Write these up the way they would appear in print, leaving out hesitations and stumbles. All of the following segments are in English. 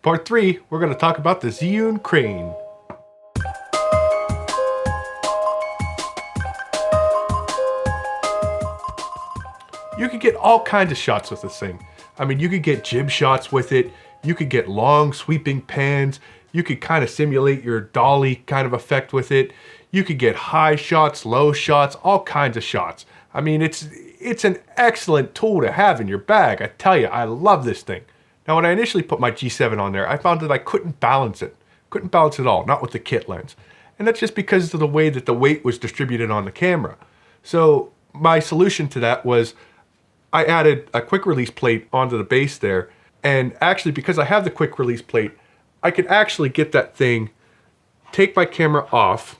Part 3, we're going to talk about the Zhiyun Crane. You could get all kinds of shots with this thing. I mean, you could get jib shots with it. You could get long sweeping pans. You could kind of simulate your dolly kind of effect with it. You could get high shots, low shots, all kinds of shots. I mean, it's an excellent tool to have in your bag. I tell you, I love this thing. Now, when I initially put my G7 on there, I found that I couldn't balance it. Couldn't balance it at all, not with the kit lens. And that's just because of the way that the weight was distributed on the camera. So my solution to that was I added a quick release plate onto the base there. And actually, because I have the quick release plate, I could actually get that thing, take my camera off,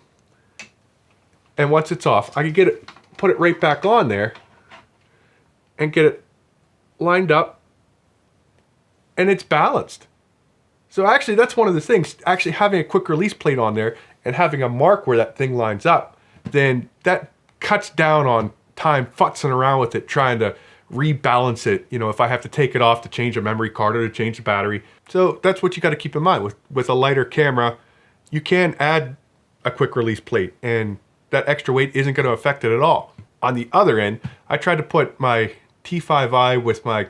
and once it's off, I could get it, put it right back on there and get it lined up, and it's balanced. So actually, that's one of the things, actually having a quick release plate on there and having a mark where that thing lines up, then that cuts down on time futzing around with it, trying to rebalance it, you know, if I have to take it off to change a memory card or to change the battery. So that's what you got to keep in mind. With a lighter camera, you can add a quick release plate and that extra weight isn't going to affect it at all. On the other end, I tried to put my T5i with my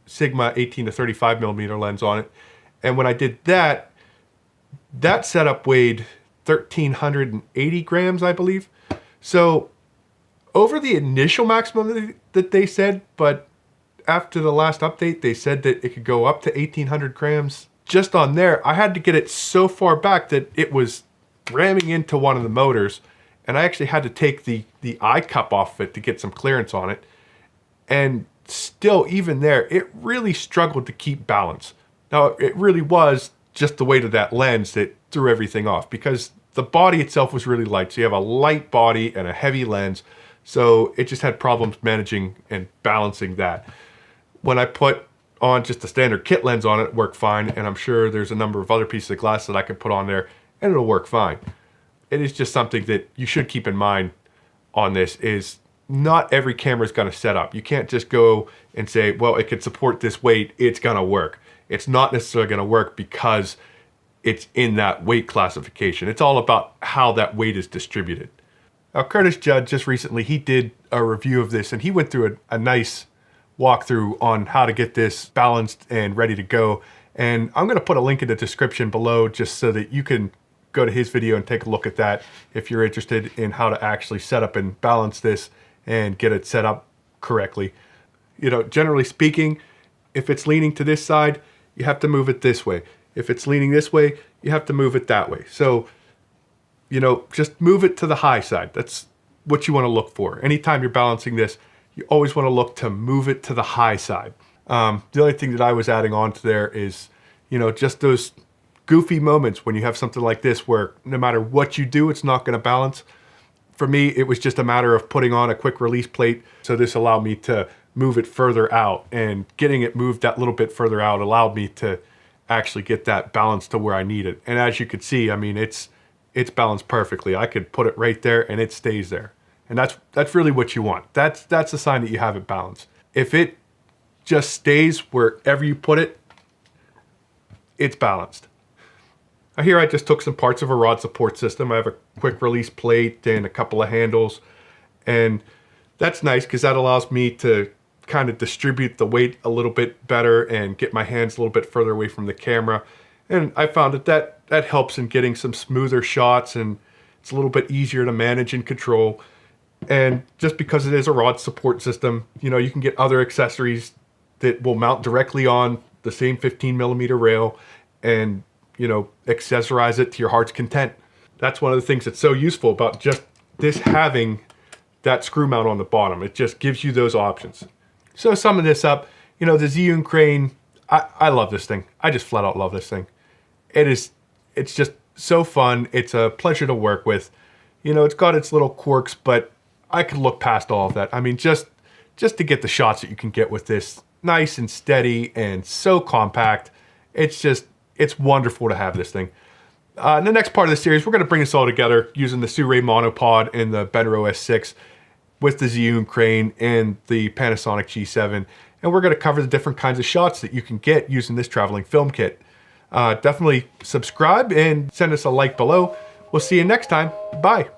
Sigma 18 to 35 millimeter lens on it. And when I did that, that setup weighed 1,380 grams, I believe. So over the initial maximum that they said, but after the last update, they said that it could go up to 1,800 grams. Just on there, I had to get it so far back that it was ramming into one of the motors, and I actually had to take the eye cup off of it to get some clearance on it. And still, even there, it really struggled to keep balance. Now, it really was just the weight of that lens that threw everything off, because the body itself was really light. So you have a light body and a heavy lens. So it just had problems managing and balancing that. When I put on just a standard kit lens on it, it worked fine. And I'm sure there's a number of other pieces of glass that I can put on there and it'll work fine. It is just something that you should keep in mind on this is not every camera is going to set up. You can't just go and say, well, it could support this weight, it's going to work. It's not necessarily going to work because it's in that weight classification. It's all about how that weight is distributed. Now, Curtis Judd just recently, he did a review of this and he went through a nice walkthrough on how to get this balanced and ready to go. And I'm going to put a link in the description below just so that you can go to his video and take a look at that if you're interested in how to actually set up and balance this and get it set up correctly. You know, generally speaking, if it's leaning to this side, you have to move it this way. If it's leaning this way, you have to move it that way. So, you know, just move it to the high side. That's what you want to look for. Anytime you're balancing this, you always want to look to move it to the high side. The only thing that I was adding on to there is, you know, just those goofy moments when you have something like this where no matter what you do, it's not going to balance. For me, it was just a matter of putting on a quick release plate. So this allowed me to move it further out, and getting it moved that little bit further out allowed me to actually get that balance to where I need it. And as you could see, I mean, it's balanced perfectly. I could put it right there and it stays there. And that's really what you want. That's a sign that you have it balanced. If it just stays wherever you put it, it's balanced. Now here I just took some parts of a rod support system. I have a quick release plate and a couple of handles. And that's nice because that allows me to kind of distribute the weight a little bit better and get my hands a little bit further away from the camera. And I found that helps in getting some smoother shots, and it's a little bit easier to manage and control. And just because it is a rod support system, you know, you can get other accessories that will mount directly on the same 15 millimeter rail and, you know, accessorize it to your heart's content. That's one of the things that's so useful about just this having that screw mount on the bottom. It just gives you those options. So summing this up, you know, the Zhiyun Crane, I love this thing. I just flat out love this thing. It's just so fun. It's a pleasure to work with. You know, it's got its little quirks, but I could look past all of that. I mean, just to get the shots that you can get with this, nice and steady and so compact. It's wonderful to have this thing. In the next part of the series, we're going to bring this all together using the Sirui monopod and the Bender OS6 with the Zhiyun Crane and the Panasonic G7. And we're going to cover the different kinds of shots that you can get using this traveling film kit. Definitely subscribe and send us a like below. We'll see you next time. Bye.